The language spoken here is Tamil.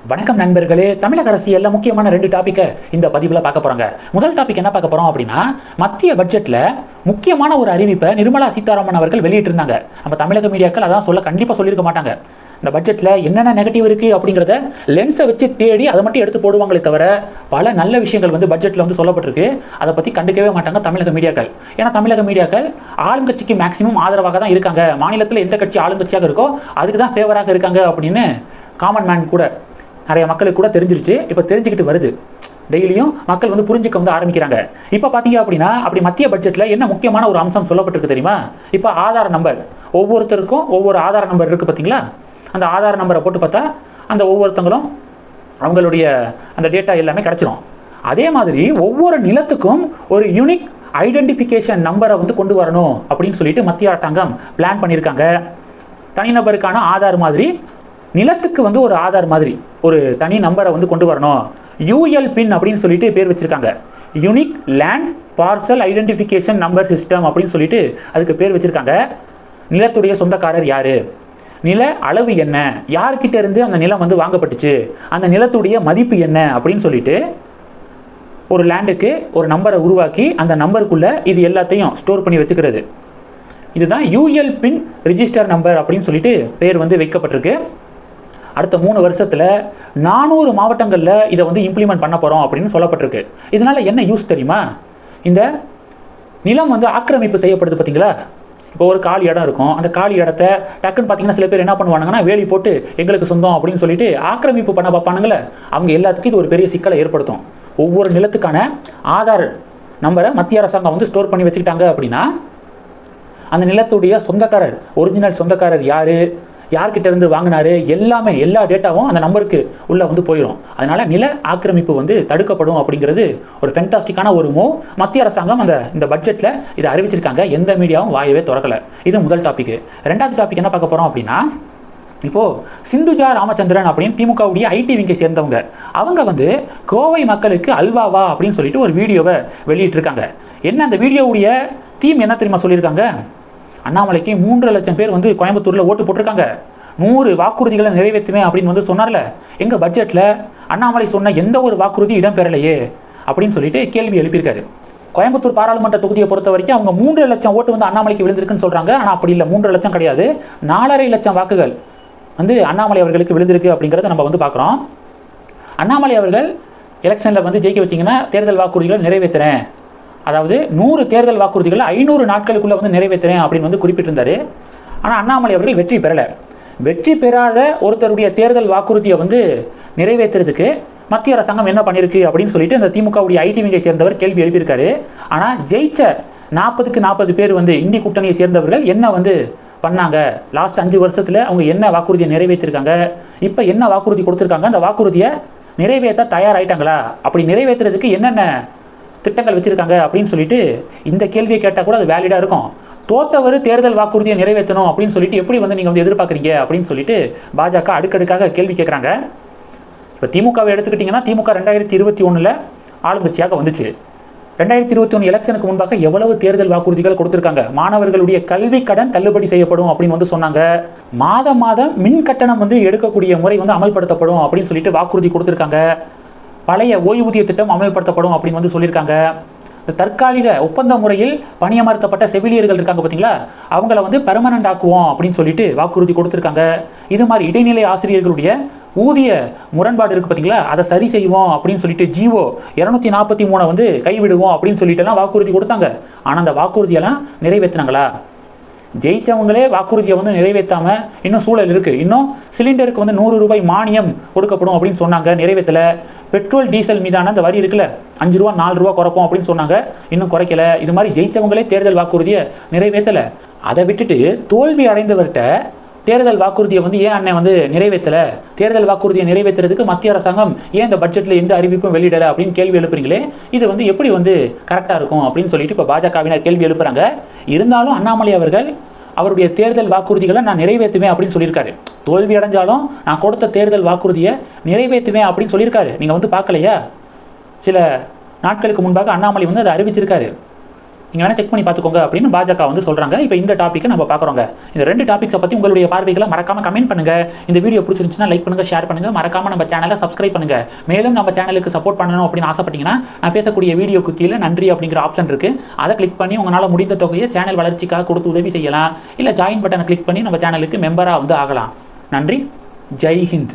வணக்கம் நண்பர்களே. தமிழக அரசியல்ல முக்கியமான 2 டாபிக்கை இந்த பதிவில் பார்க்க போறாங்க. முதல் டாபிக் என்ன பார்க்க போறோம் அப்படின்னா, மத்திய பட்ஜெட்ல முக்கியமான ஒரு அறிவிப்பை நிர்மலா சீதாராமன் அவர்கள் வெளியிட்டிருந்தாங்க. நம்ம தமிழக மீடியாக்கள் அதான் கண்டிப்பா சொல்லியிருக்க மாட்டாங்க. இந்த பட்ஜெட்ல என்னென்ன நெகட்டிவ் இருக்கு அப்படிங்கிறத லென்ஸை வச்சு தேடி அதை மட்டும் எடுத்து போடுவாங்களே தவிர, பல நல்ல விஷயங்கள் பட்ஜெட்ல சொல்லப்பட்டிருக்கு. அதை பத்தி கண்டுக்கவே மாட்டாங்க தமிழக மீடியாக்கள். ஏன்னா தமிழக மீடியாக்கள் ஆளுங்கட்சிக்கு மேக்சிமம் ஆதரவாக தான் இருக்காங்க. மாநிலத்தில் எந்த கட்சி ஆளுங்கட்சியாக இருக்கோ அதுக்கு தான் ஃபேவராக இருக்காங்க அப்படின்னு காமன் மேன் கூட, நிறைய மக்களுக்கு கூட தெரிஞ்சிருச்சு. இப்போ தெரிஞ்சுக்கிட்டு வருது. டெய்லியும் மக்கள் புரிஞ்சுக்க ஆரம்பிக்கிறாங்க. இப்போ பார்த்தீங்க அப்படின்னா, அப்படி மத்திய பட்ஜெட்டில் என்ன முக்கியமான ஒரு அம்சம் சொல்லப்பட்டிருக்கு தெரியுமா? இப்போ ஆதார் நம்பர், ஒவ்வொருத்தருக்கும் ஒவ்வொரு ஆதார் நம்பர் இருக்குது பார்த்தீங்களா? அந்த ஆதார் நம்பரை போட்டு பார்த்தா அந்த ஒவ்வொருத்தங்களும் அவங்களுடைய அந்த டேட்டா எல்லாமே கிடச்சிரும். அதே மாதிரி ஒவ்வொரு நிலத்துக்கும் ஒரு யூனிக் ஐடென்டிஃபிகேஷன் நம்பரை கொண்டு வரணும் அப்படின்னு சொல்லிட்டு மத்திய அரசாங்கம் பிளான் பண்ணியிருக்காங்க. தனிநபருக்கான ஆதார் மாதிரி நிலத்துக்கு ஒரு ஆதார் மாதிரி ஒரு தனி நம்பரை கொண்டு வரணும். யூஎல் பின் அப்படின்னு சொல்லிட்டு பேர் வச்சிருக்காங்க. Unique land parcel identification number system அப்படின்னு சொல்லிட்டு அதுக்கு பேர் வச்சிருக்காங்க. நிலத்துடைய சொந்தக்காரர் யாரு, நில அளவு என்ன, யார்கிட்ட இருந்து அந்த நிலம் வாங்கப்பட்டுச்சு, அந்த நிலத்துடைய மதிப்பு என்ன அப்படின்னு சொல்லிட்டு ஒரு லேண்டுக்கு ஒரு நம்பரை உருவாக்கி அந்த நம்பருக்குள்ள இது எல்லாத்தையும் ஸ்டோர் பண்ணி வச்சுக்கிறது. இதுதான் யூஎல் பின் ரிஜிஸ்டர் நம்பர் அப்படின்னு சொல்லிட்டு பேர் வைக்கப்பட்டிருக்கு. அடுத்த 3 வருஷத்தில் 400 மாவட்டங்களில் இதை இம்ப்ளிமெண்ட் பண்ண போகிறோம் அப்படின்னு சொல்லப்பட்டிருக்கு. இதனால் என்ன யூஸ் தெரியுமா? இந்த நிலம் ஆக்கிரமிப்பு செய்யப்படுது பார்த்தீங்களா? இப்போ ஒரு காலி இடம் இருக்கும். அந்த காலி இடத்த டக்குன்னு பார்த்தீங்கன்னா சில பேர் என்ன பண்ணுவாங்கன்னா, வேலி போட்டு எங்களுக்கு சொந்தம் அப்படின்னு சொல்லிட்டு ஆக்கிரமிப்பு பண்ண பார்ப்பானுங்களே, அவங்க எல்லாத்துக்கும் இது ஒரு பெரிய சிக்கலை ஏற்படுத்தும். ஒவ்வொரு நிலத்துக்கான ஆதார் நம்பரை மத்திய அரசாங்கம் ஸ்டோர் பண்ணி வச்சுக்கிட்டாங்க அப்படின்னா, அந்த நிலத்துடைய சொந்தக்காரர், ஒரிஜினல் சொந்தக்காரர் யார், யார்கிட்ட இருந்து வாங்கினாரு, எல்லாமே எல்லா டேட்டாவும் அந்த நம்பருக்கு உள்ள போயிடும். அதனால நில ஆக்கிரமிப்பு தடுக்கப்படும் அப்படிங்கிறது ஒரு ஃபென்டாஸ்டிக்கான ஒரு மூவ். மத்திய அரசாங்கம் இந்த பட்ஜெட்ல இதை அறிவிச்சிருக்காங்க. எந்த மீடியாவும் வாயவே திறக்கல. இது முதல் டாபிக். ரெண்டாவது டாபிக் என்ன பார்க்க போறோம் அப்படின்னா, இப்போ சிந்துஜா ராமச்சந்திரன் அப்படின்னு திமுகவுடைய ஐடி விங்கை சேர்ந்தவங்க, அவங்க கோவை மக்களுக்கு அல்வாவா அப்படின்னு சொல்லிட்டு ஒரு வீடியோவை வெளியிட்டிருக்காங்க. என்ன அந்த வீடியோவுடைய தீம் என்ன தெரியுமா சொல்லியிருக்காங்க? அண்ணாமலைக்கு 3 லட்சம் பேர் கோயம்புத்தூரில் ஓட்டு போட்டிருக்காங்க, 100 வாக்குறுதிகளை நிறைவேற்றுவேன் அப்படின்னு சொன்னார்ல. எங்கள் பட்ஜெட்டில் அண்ணாமலை சொன்ன எந்த ஒரு வாக்குறுதி இடம்பெறலையே அப்படின்னு சொல்லிட்டு கேள்வி எழுப்பியிருக்காரு. கோயம்புத்தூர் பாராளுமன்ற தொகுதியை பொறுத்த வரைக்கும் அவங்க 3 லட்சம் ஓட்டு அண்ணாமலைக்கு விழுந்திருக்குன்னு சொல்கிறாங்க. ஆனால் அப்படி இல்லை, 3 லட்சம் கிடையாது, 4.5 லட்சம் வாக்குகள் அண்ணாமலை அவர்களுக்கு விழுந்திருக்கு அப்படிங்கிறத நம்ம பார்க்குறோம். அண்ணாமலை அவர்கள் எலெக்ஷனில் ஜெயிக்க வச்சிங்கன்னா தேர்தல் வாக்குறுதிகளை நிறைவேற்றுறேன், அதாவது 100 தேர்தல் வாக்குறுதிகளை 500 நாட்களுக்குள்ள நிறைவேற்றுறேன் அப்படின்னு குறிப்பிட்டிருந்தாரு. ஆனால் அண்ணாமலை அவர்கள் வெற்றி பெறலை. வெற்றி பெறாத ஒருத்தருடைய தேர்தல் வாக்குறுதியை நிறைவேற்றுறதுக்கு மத்திய அரசாங்கம் என்ன பண்ணியிருக்கு அப்படின்னு சொல்லிட்டு இந்த திமுகவுடைய ஐடி விங்கை சேர்ந்தவர் கேள்வி எழுப்பியிருக்காரு. ஆனால் ஜெயிச்ச 40க்கு 40 பேர் இந்தி கூட்டணியை சேர்ந்தவர்கள் என்ன பண்ணாங்க, லாஸ்ட் 5 வருஷத்தில் அவங்க என்ன வாக்குறுதியை நிறைவேற்றிருக்காங்க, இப்போ என்ன வாக்குறுதி கொடுத்துருக்காங்க, அந்த வாக்குறுதியை நிறைவேற்ற தயாராகிட்டாங்களா, அப்படி நிறைவேற்றுறதுக்கு என்னென்ன திட்டங்கள் வச்சிருக்காங்க அப்படின்னு சொல்லிட்டு இந்த கேள்வியை கேட்டால் கூட அது வேலிடாக இருக்கும். தோத்தவர் தேர்தல் வாக்குறுதியை நிறைவேற்றணும் அப்படின்னு சொல்லிட்டு எப்படி நீங்கள் எதிர்பார்க்குறீங்க அப்படின்னு சொல்லிட்டு பாஜக அடுக்கடுக்காக கேள்வி கேட்குறாங்க. இப்போ திமுகவை எடுத்துக்கிட்டிங்கன்னா, திமுக 2021 ஆளுங்கட்சியாக வந்துச்சு. 2021 எலெக்ஷனுக்கு முன்பாக எவ்வளவு தேர்தல் வாக்குறுதிகள் கொடுத்துருக்காங்க. மாணவர்களுடைய கல்வி கடன் தள்ளுபடி செய்யப்படும் அப்படின்னு சொன்னாங்க. மாதம் மின் கட்டணம் எடுக்கக்கூடிய முறை அமல்படுத்தப்படும் அப்படின்னு சொல்லிட்டு வாக்குறுதி கொடுத்துருக்காங்க. பழைய ஓய்வூதிய திட்டம் அமல்படுத்தப்படும் அப்படின்னு சொல்லியிருக்காங்க. இந்த தற்காலிக ஒப்பந்த முறையில் பணியமர்த்தப்பட்ட செவிலியர்கள் இருக்காங்க பார்த்தீங்களா, அவங்கள பெர்மனன்ட் ஆக்குவோம் அப்படின்னு சொல்லிட்டு வாக்குறுதி கொடுத்துருக்காங்க. இது மாதிரி இடைநிலை ஆசிரியர்களுடைய ஊதிய முரண்பாடு இருக்குது பார்த்தீங்களா, அதை சரி செய்வோம் அப்படின்னு சொல்லிட்டு ஜிஓ 243 கைவிடுவோம் அப்படின்னு சொல்லிட்டுலாம் வாக்குறுதி கொடுத்தாங்க. ஆனால் அந்த வாக்குறுதியெல்லாம் நிறைவேற்றினாங்களா? ஜெயிச்சவங்களே வாக்குறுதியை நிறைவேற்றாம இன்னும் சூழல் இருக்குது. இன்னும் சிலிண்டருக்கு 100 ரூபாய் மானியம் கொடுக்கப்படும் அப்படின்னு சொன்னாங்க, நிறைவேற்றலை. பெட்ரோல் டீசல் மீதான அந்த வரி இருக்குல்ல, 5 ரூபா 4 ரூபா குறைப்போம் அப்படின்னு சொன்னாங்க, இன்னும் குறைக்கல. இது மாதிரி ஜெயிச்சவங்களே தேர்தல் வாக்குறுதியை நிறைவேற்றலை. அதை விட்டுட்டு தோல்வி அடைந்தவர்கிட்ட தேர்தல் வாக்குறுதியை ஏன் அண்ணன் நிறைவேற்றலை, தேர்தல் வாக்குறுதியை நிறைவேற்றுறதுக்கு மத்திய அரசாங்கம் ஏன் இந்த பட்ஜெட்டில் எந்த அறிவிப்பும் வெளியிடலை அப்படின்னு கேள்வி எழுப்புறீங்களே, இது எப்படி கரெக்டாக இருக்கும் அப்படின்னு சொல்லிட்டு இப்போ பாஜகவினர் கேள்வி எழுப்புறாங்க. இருந்தாலும் அண்ணாமலை அவர்கள் அவருடைய தேர்தல் வாக்குறுதிகளை நான் நிறைவேற்றுவேன் அப்படின்னு சொல்லியிருக்காரு. தோல்வி அடைஞ்சாலும் நான் கொடுத்த தேர்தல் வாக்குறுதியை நிறைவேற்றுவேன் அப்படின்னு சொல்லியிருக்காரு. நீங்கள் பார்க்கலையா? சில நாட்களுக்கு முன்பாக அண்ணாமலை அதை அறிவிச்சிருக்காரு. நீங்கள் வேணால் செக் பண்ணி பார்த்துக்கோங்க அப்படின்னு பாஜக வந்து சொல்கிறாங்க. இப்போ இந்த டாப்பிக்கை நம்ம பார்க்குறோங்க. இந்த 2 டாபிக்ஸை பற்றி உங்களுடைய பார்வைகளை மறக்காமல் கமெண்ட் பண்ணுங்கள். இந்த வீடியோ பிடிச்சிருந்துச்சுன்னா லைக் பண்ணுங்கள், ஷேர் பண்ணுங்கள், மறக்காமல் நம்ம சேனலை சப்ஸ்கிரைப் பண்ணுங்கள். மேலும் நம்ம சேனலுக்கு சப்போர்ட் பண்ணணும் அப்படின்னு ஆசைப்பட்டீங்கன்னா நான் பேசக்கூடிய வீடியோக்கு கீழே நன்றி அப்படிங்கிற ஆப்ஷன் இருக்குது. அதை கிளிக் பண்ணி உங்களால் முடிந்த தொகையை சேனல் வளர்ச்சிக்காக கொடுத்து உதவி செய்யலாம். இல்லை ஜாயின் பட்டனை கிளிக் பண்ணி நம்ம சேனலுக்கு மெம்பராக வந்து ஆகலாம். நன்றி. ஜெய் ஹிந்த்.